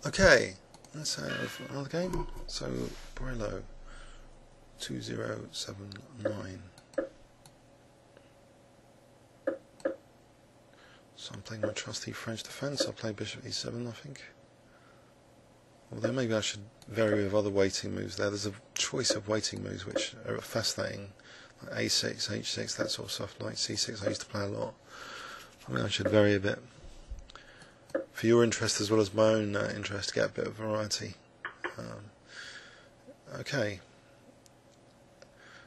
Okay, let's have another game. So, borello 2079. So I'm playing my trusty French defence. I'll play bishop e7, I think. Although maybe I should vary with other waiting moves there. There's a choice of waiting moves which are fascinating. Like a6, h6, that sort of stuff. Like c6 I used to play a lot. I mean, I should vary a bit. For your interest as well as my own interest, to get a bit of variety. Okay.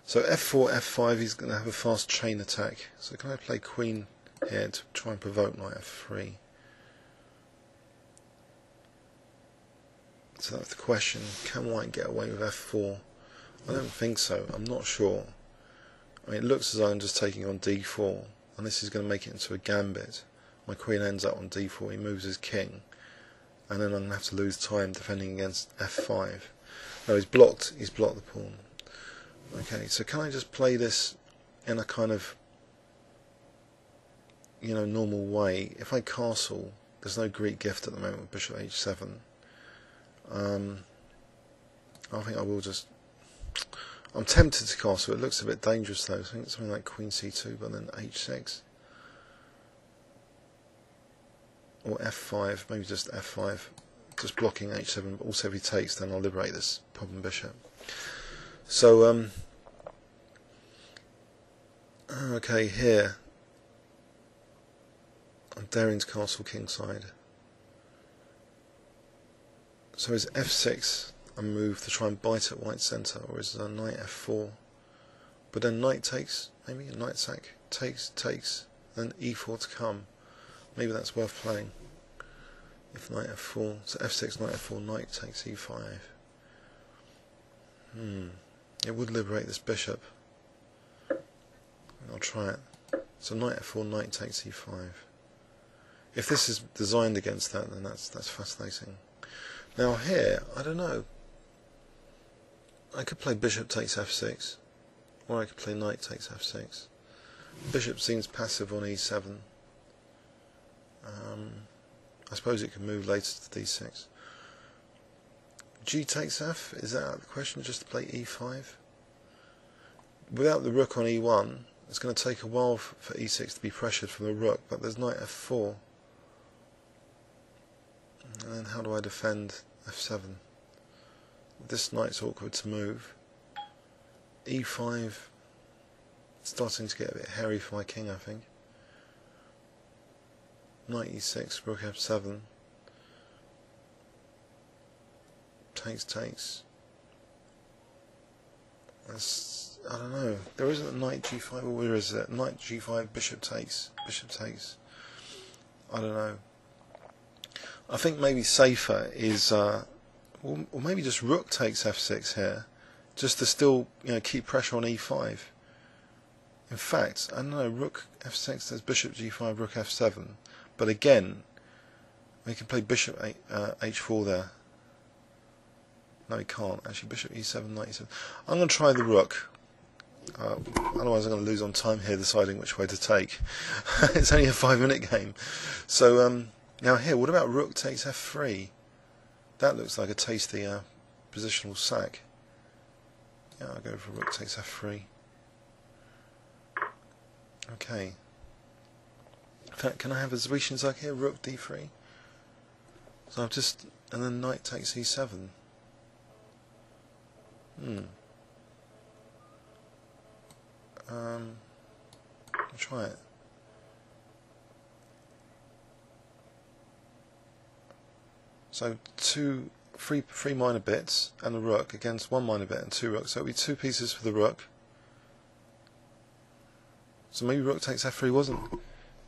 So f4, f5, he's going to have a fast chain attack. So can I play queen here to try and provoke knight f3? So that's the question. Can white get away with f4? I don't think so. I'm not sure. I mean, it looks as though I'm just taking on d4, and this is going to make it into a gambit. My queen ends up on d4, he moves his king, and then I'm going to have to lose time defending against f5. No, he's blocked the pawn. Okay, so can I just play this in a kind of, you know, normal way? If I castle, there's no Greek gift at the moment with bishop h7. I think I will just... I'm tempted to castle. It looks a bit dangerous though. I think it's something like queen c2, but then h6. Or f5, maybe just f5, just blocking h7, but also if he takes, then I'll liberate this problem bishop. So, okay, here, I'm daring to castle kingside. So is f6 a move to try and bite at white's centre, or is it a knight f4? But then knight takes, maybe a knight sack, takes, then e4 to come. Maybe that's worth playing. If knight f4, so f6, knight f4, knight takes e5. It would liberate this bishop. I'll try it. So knight f4, knight takes e5. If this is designed against that, then that's fascinating. Now here, I don't know. I could play bishop takes f6, or I could play knight takes f6. Bishop seems passive on e7. I suppose it can move later to d6. G takes f, is that out of the question, just to play e5? Without the rook on e1, it's going to take a while for e6 to be pressured from the rook, but there's knight f4. And then how do I defend f7? This knight's awkward to move. e5, starting to get a bit hairy for my king, I think. Knight e6, rook f7. Takes. That's, I don't know. There isn't a knight g5, or where is it? Knight g5, bishop takes. I don't know. I think maybe safer is, or maybe just rook takes f6 here, just to still, you know, keep pressure on e5. In fact, I don't know. Rook f6. There's bishop g5, rook f7. But again, we can play bishop h4 there. No, he can't. Actually, bishop e7, knight e7. I'm going to try the rook. Otherwise I'm going to lose on time here deciding which way to take. It's only a 5-minute game. So now here, what about rook takes f3? That looks like a tasty positional sack. Yeah, I'll go for rook takes f3. Okay. In fact, can I have a Zwishin sack here? Rook d3. So I've just... and then knight takes e7. I'll try it. So three minor bits and a rook against one minor bit and two rooks. So it'll be two pieces for the rook. So maybe rook takes f3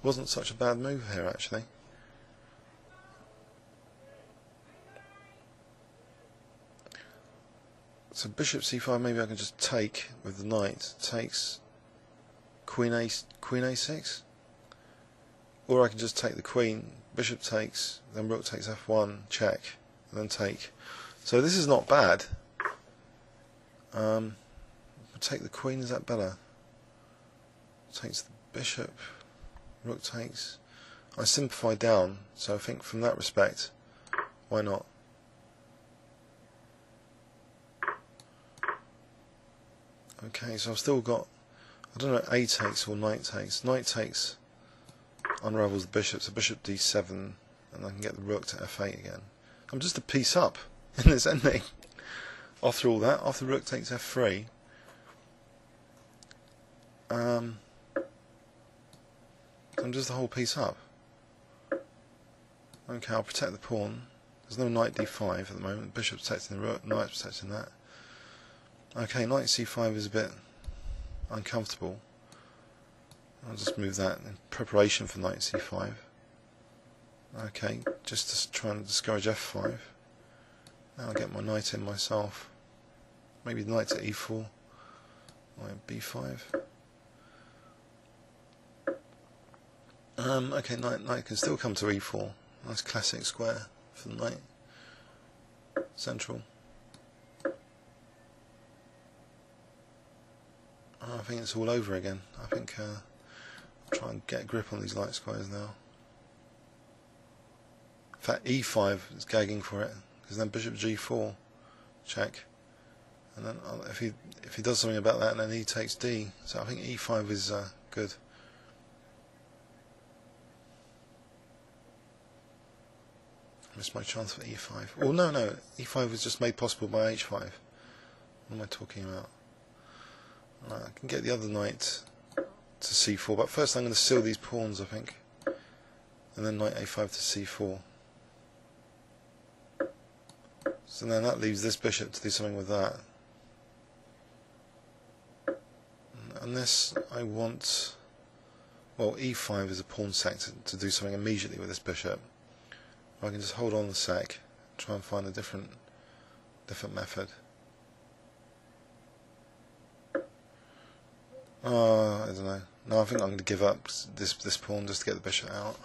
wasn't such a bad move here actually. So bishop c5, maybe I can just take with the knight. Takes queen a6, or I can just take the queen. Bishop takes, then rook takes f1, check, and then take. So this is not bad. Take the queen. Is that better? Takes the bishop. Rook takes. I simplify down, so I think from that respect, why not? Okay, so I've still got, I don't know, A takes or knight takes. Knight takes unravels the bishop, so bishop d7, and I can get the rook to f8 again. I'm just a piece up in this ending. After all that, after rook takes f3, I'm just a whole piece up. Okay, I'll protect the pawn. There's no knight d5 at the moment. Bishop's protecting the rook, knight's protecting that. Okay, knight c5 is a bit uncomfortable. I'll just move that in preparation for knight c5. Okay, just to try and discourage f5. Now I'll get my knight in myself. Maybe knight to e4. Knight b5. Okay, knight can still come to e4. Nice classic square for the knight. Central. I think it's all over again. I think I'll try and get a grip on these light squares now. In fact, e5 is gagging for it, because then bishop g4, check, and then if he does something about that, then he takes d. So I think e5 is good. I missed my chance for e5. Oh no, e5 was just made possible by h5. What am I talking about? Right, I can get the other knight to c4, but first I'm going to seal these pawns, I think, and then knight a5 to c4. So then that leaves this bishop to do something with that. Unless I want, well, e5 is a pawn sack to do something immediately with this bishop. Or I can just hold on the sack and try and find a different method. I don't know. No, I think I'm going to give up this pawn just to get the bishop out.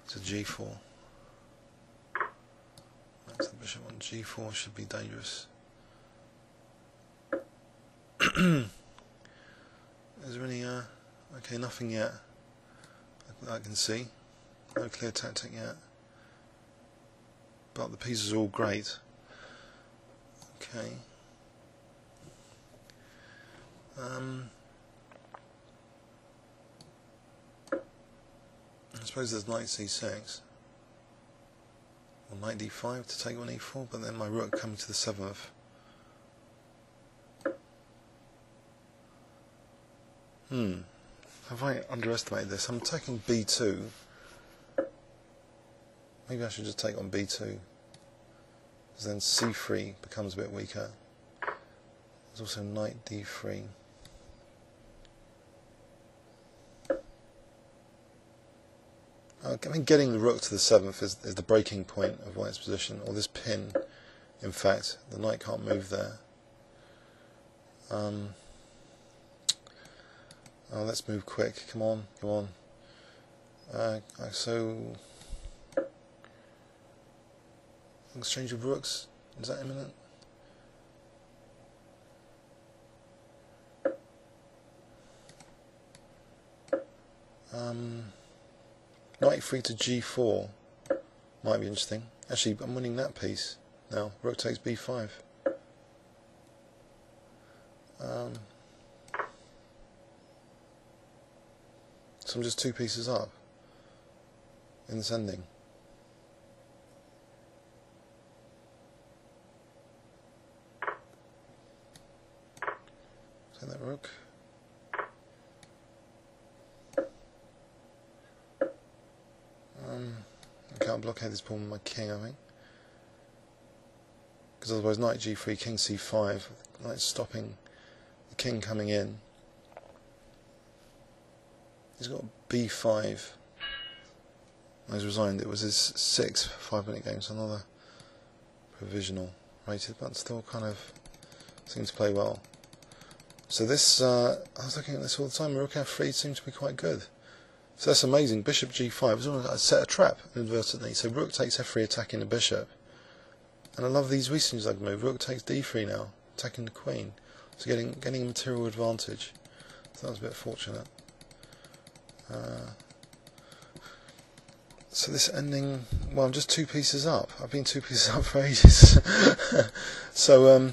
To g4. That's the bishop on g4 should be dangerous. Is there any okay, nothing yet I can see. No clear tactic yet. But the pieces are all great. Okay. I suppose there's knight c6 or knight d5 to take on e4, but then my rook coming to the 7th. Have I underestimated this? I'm taking b2. Maybe I should just take on b2, because then c3 becomes a bit weaker. There's also knight d3. I mean, getting the rook to the 7th is the breaking point of white's position, or this pin. In fact, the knight can't move there. Oh, let's move quick. Come on, come on. So, exchange of rooks, is that imminent? Knight 3 to g4 might be interesting. Actually, I'm winning that piece now. Rook takes b5. So I'm just 2 pieces up in this ending. Take that rook. Okay, I'll blockade this pawn with my king, I think. Because otherwise knight g3, king c5, knight's stopping the king coming in. He's got b5. He's resigned. It was his 6th 5-minute game, so another provisional rated, but still kind of seems to play well. So this, I was looking at this all the time, rook f3 seems to be quite good. So that's amazing. Bishop g5 is almost like I set a trap inadvertently. So rook takes f3, attacking the bishop. And I love these recent zigzag move. Rook takes d3 now, attacking the queen. So getting a material advantage. So that was a bit fortunate. So this ending, well, I'm just 2 pieces up. I've been 2 pieces up for ages. So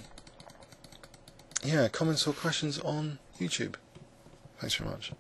yeah, comments or questions on YouTube. Thanks very much.